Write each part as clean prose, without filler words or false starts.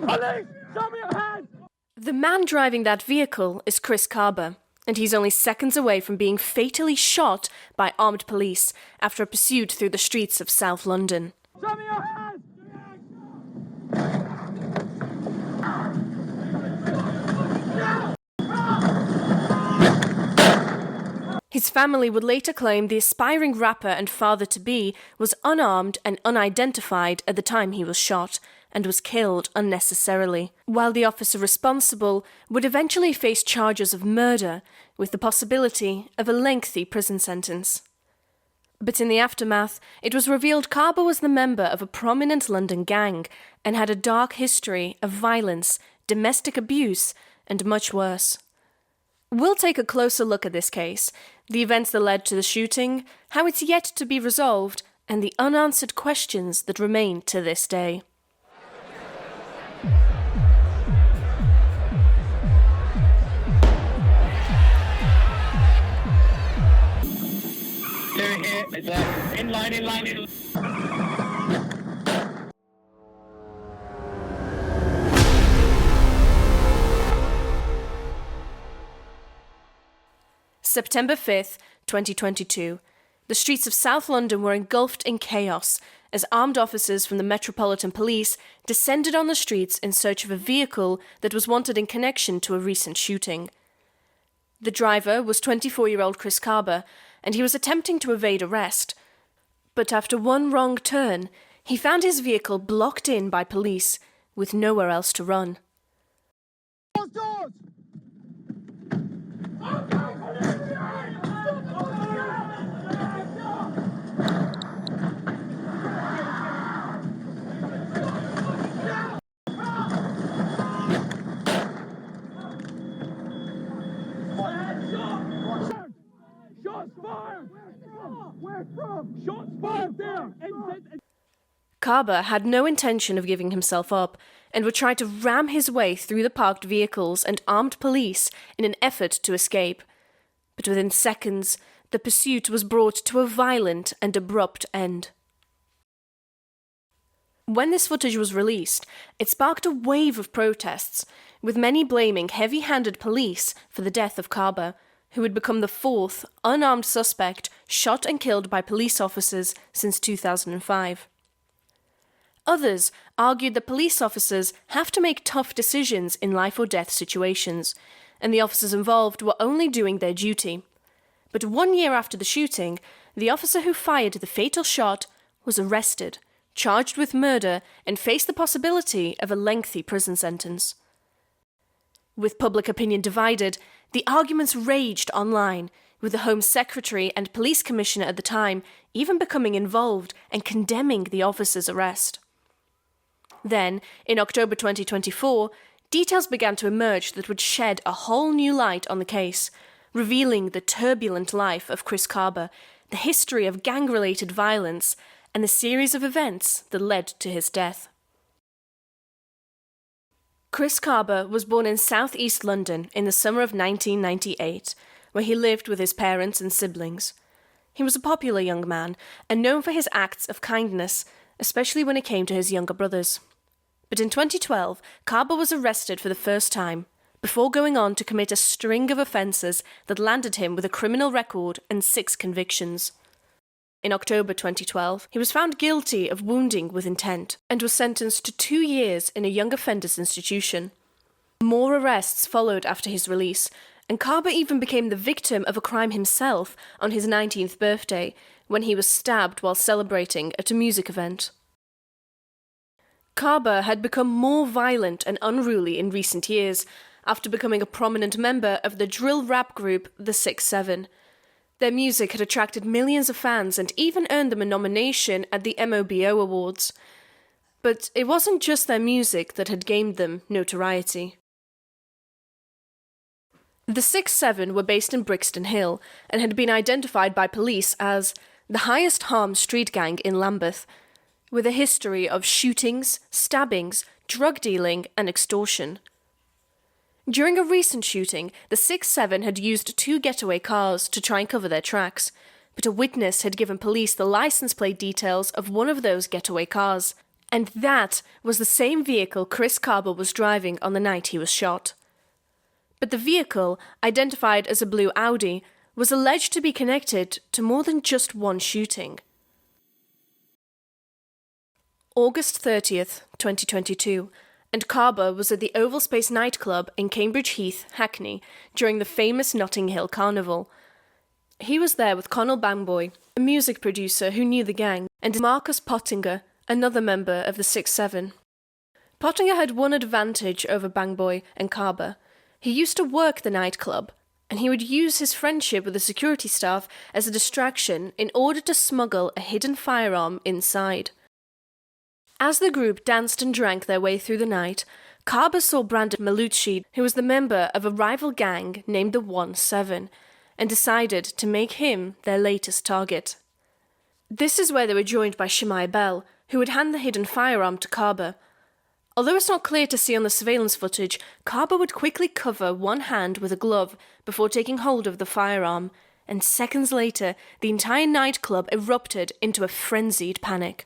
Police! Show me your hands! The man driving that vehicle is Chris Kaba, and he's only seconds away from being fatally shot by armed police after a pursuit through the streets of South London. Show me your hands! His family would later claim the aspiring rapper and father-to-be was unarmed and unidentified at the time he was shot and was killed unnecessarily, while the officer responsible would eventually face charges of murder with the possibility of a lengthy prison sentence. But in the aftermath, it was revealed Kaba was the member of a prominent London gang and had a dark history of violence, domestic abuse, and much worse. We'll take a closer look at this case, the events that led to the shooting, how it's yet to be resolved, and the unanswered questions that remain to this day. Here, it's in line. September 5th, 2022. The streets of South London were engulfed in chaos as armed officers from the Metropolitan Police descended on the streets in search of a vehicle that was wanted in connection to a recent shooting. The driver was 24-year-old Chris Kaba, and he was attempting to evade arrest. But after one wrong turn, he found his vehicle blocked in by police, with nowhere else to run. Doors! Shots fired! Where from? Shots fired there! Kaba had no intention of giving himself up and would try to ram his way through the parked vehicles and armed police in an effort to escape. But within seconds, the pursuit was brought to a violent and abrupt end. When this footage was released, it sparked a wave of protests, with many blaming heavy-handed police for the death of Kaba, who had become the fourth unarmed suspect shot and killed by police officers since 2005. Others argued that police officers have to make tough decisions in life or death situations, and the officers involved were only doing their duty. But 1 year after the shooting, the officer who fired the fatal shot was arrested, charged with murder, and faced the possibility of a lengthy prison sentence. With public opinion divided, the arguments raged online, with the Home Secretary and Police Commissioner at the time even becoming involved and condemning the officer's arrest. Then, in October 2024, details began to emerge that would shed a whole new light on the case, revealing the turbulent life of Chris Kaba, the history of gang-related violence, and the series of events that led to his death. Chris Kaba was born in southeast London in the summer of 1998, where he lived with his parents and siblings. He was a popular young man and known for his acts of kindness, especially when it came to his younger brothers. But in 2012, Kaba was arrested for the first time, before going on to commit a string of offences that landed him with a criminal record and 6 convictions. In October 2012, he was found guilty of wounding with intent and was sentenced to 2 years in a young offenders institution. More arrests followed after his release, and Kaba even became the victim of a crime himself on his 19th birthday, when he was stabbed while celebrating at a music event. Kaba had become more violent and unruly in recent years, after becoming a prominent member of the drill rap group The 6-7. Their music had attracted millions of fans and even earned them a nomination at the MOBO Awards. But it wasn't just their music that had gained them notoriety. The 6-7 were based in Brixton Hill and had been identified by police as the highest harm street gang in Lambeth, with a history of shootings, stabbings, drug dealing, and extortion. During a recent shooting, the 6-7 had used 2 getaway cars to try and cover their tracks, but a witness had given police the license plate details of one of those getaway cars, And that was the same vehicle Chris Kaba was driving on the night he was shot. But the vehicle, identified as a blue Audi, was alleged to be connected to more than just one shooting. August 30th, 2022, and Kaba was at the Oval Space nightclub in Cambridge Heath, Hackney, during the famous Notting Hill Carnival. He was there with Conall Bangboy, a music producer who knew the gang, and Marcus Pottinger, another member of the 6-7. Pottinger had one advantage over Bangboy and Kaba. He used to work the nightclub, and he would use his friendship with the security staff as a distraction in order to smuggle a hidden firearm inside. As the group danced and drank their way through the night, Kaba saw Brandon Malucci, who was the member of a rival gang named the 1-7, and decided to make him their latest target. This is where they were joined by Shemai Bell, who would hand the hidden firearm to Kaba. Although it's not clear to see on the surveillance footage, Kaba would quickly cover one hand with a glove before taking hold of the firearm, and seconds later, the entire nightclub erupted into a frenzied panic.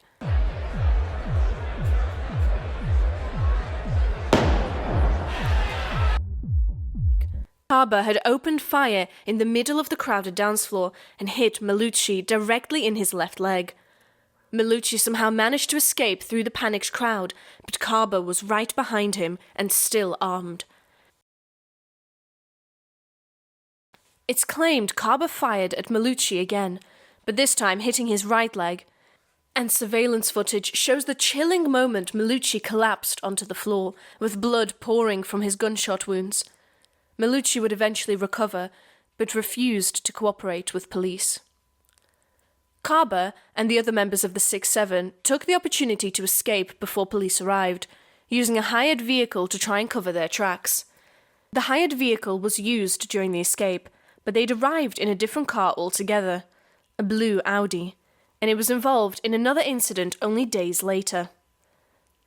Kaba had opened fire in the middle of the crowded dance floor and hit Malucci directly in his left leg. Malucci somehow managed to escape through the panicked crowd, but Kaba was right behind him and still armed. It's claimed Kaba fired at Malucci again, but this time hitting his right leg, and surveillance footage shows the chilling moment Malucci collapsed onto the floor, with blood pouring from his gunshot wounds. Malucci would eventually recover, but refused to cooperate with police. Kaba and the other members of the 6-7 took the opportunity to escape before police arrived, using a hired vehicle to try and cover their tracks. The hired vehicle was used during the escape, but they'd arrived in a different car altogether, a blue Audi, and it was involved in another incident only days later.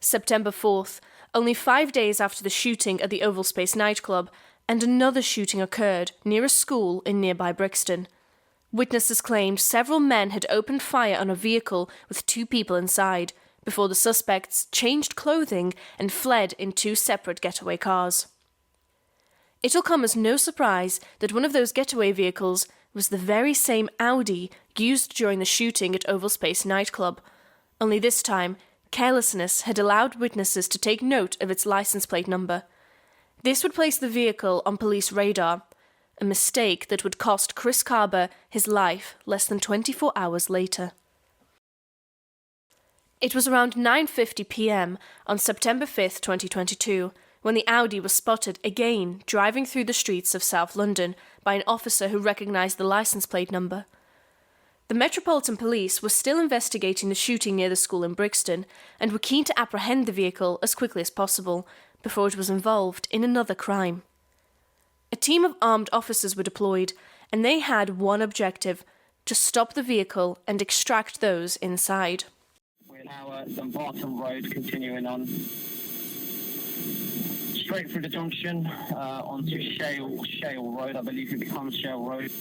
September 4th, only 5 days after the shooting at the Oval Space nightclub, and another shooting occurred near a school in nearby Brixton. Witnesses claimed several men had opened fire on a vehicle with 2 people inside, before the suspects changed clothing and fled in 2 separate getaway cars. It'll come as no surprise that one of those getaway vehicles was the very same Audi used during the shooting at Oval Space nightclub, only this time, carelessness had allowed witnesses to take note of its license plate number. This would place the vehicle on police radar, a mistake that would cost Chris Kaba his life less than 24 hours later. It was around 9:50 p.m. on September 5th, 2022, when the Audi was spotted again driving through the streets of South London by an officer who recognised the license plate number. The Metropolitan Police were still investigating the shooting near the school in Brixton and were keen to apprehend the vehicle as quickly as possible before it was involved in another crime. A team of armed officers were deployed, and they had one objective: to stop the vehicle and extract those inside. We're now at Dumbarton Road, continuing on straight through the junction onto Shale Road. I believe it becomes Shale Road.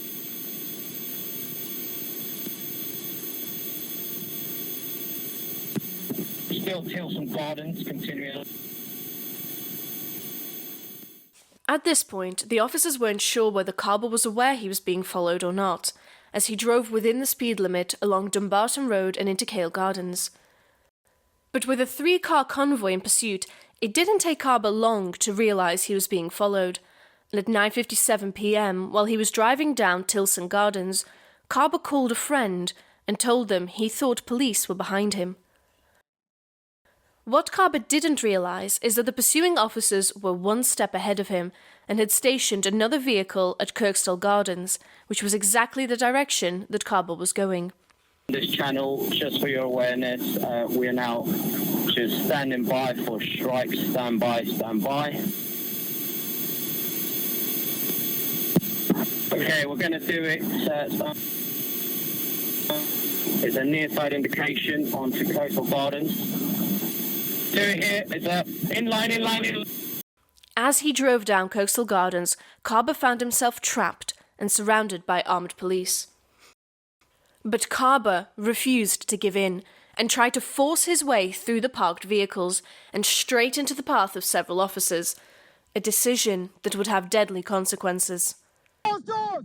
Still Tilson Gardens, continuing on. At this point, the officers weren't sure whether Kaba was aware he was being followed or not, as he drove within the speed limit along Dumbarton Road and into Cale Gardens. But with a 3-car convoy in pursuit, it didn't take Kaba long to realise he was being followed, and at 9:57 p.m, while he was driving down Tilson Gardens, Kaba called a friend and told them he thought police were behind him. What Kaba didn't realise is that the pursuing officers were one step ahead of him and had stationed another vehicle at Kirkstall Gardens, which was exactly the direction that Kaba was going. This channel, just for your awareness, we are now just standing by for strike. Stand by. Okay, we're going to do it. It's a near side indication onto Kirkstall Gardens. Do it here. It's in line. As he drove down Kirkstall Gardens, Kaba found himself trapped and surrounded by armed police. But Kaba refused to give in, and tried to force his way through the parked vehicles and straight into the path of several officers, a decision that would have deadly consequences. Close doors!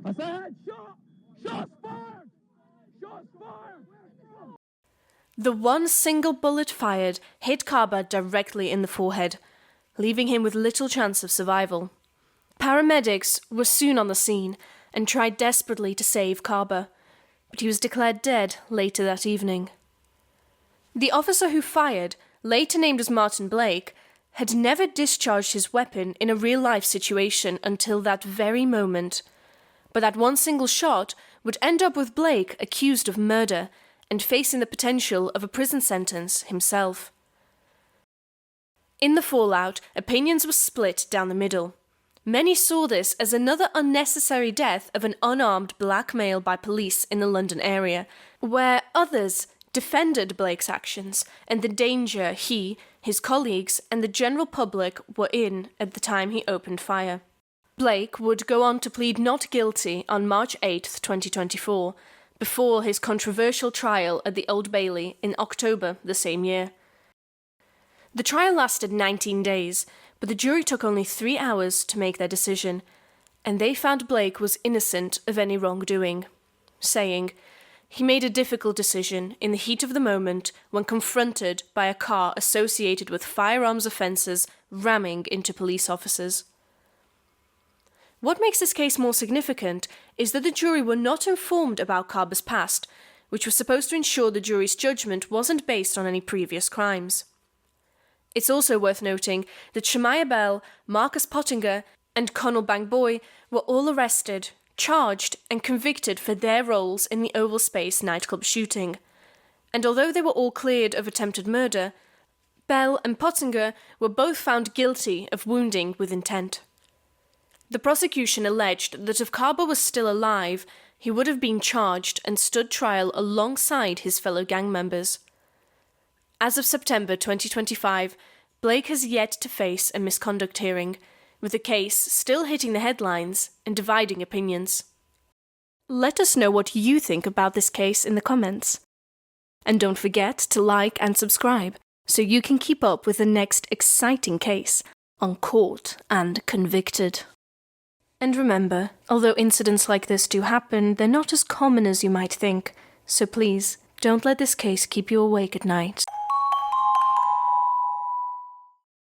I said shot! Shots fired! Shots fired! The one single bullet fired hit Kaba directly in the forehead, leaving him with little chance of survival. Paramedics were soon on the scene and tried desperately to save Kaba, but he was declared dead later that evening. The officer who fired, later named as Martyn Blake, had never discharged his weapon in a real-life situation until that very moment. But that one single shot would end up with Blake accused of murder and facing the potential of a prison sentence himself. In the fallout, opinions were split down the middle. Many saw this as another unnecessary death of an unarmed black male by police in the London area, where others defended Blake's actions and the danger he, his colleagues, and the general public were in at the time he opened fire. Blake would go on to plead not guilty on March 8, 2024, before his controversial trial at the Old Bailey in October the same year. The trial lasted 19 days, but the jury took only 3 hours to make their decision, and they found Blake was innocent of any wrongdoing, saying, "He made a difficult decision in the heat of the moment when confronted by a car associated with firearms offences ramming into police officers." What makes this case more significant is that the jury were not informed about Kaba's past, which was supposed to ensure the jury's judgment wasn't based on any previous crimes. It's also worth noting that Shemaiah Bell, Marcus Pottinger, and Conall Bangboy were all arrested, charged, and convicted for their roles in the Oval Space nightclub shooting. And although they were all cleared of attempted murder, Bell and Pottinger were both found guilty of wounding with intent. The prosecution alleged that if Kaba was still alive, he would have been charged and stood trial alongside his fellow gang members. As of September 2025, Blake has yet to face a misconduct hearing, with the case still hitting the headlines and dividing opinions. Let us know what you think about this case in the comments. And don't forget to like and subscribe so you can keep up with the next exciting case on Caught and Convicted. And remember, although incidents like this do happen, they're not as common as you might think, so please, don't let this case keep you awake at night.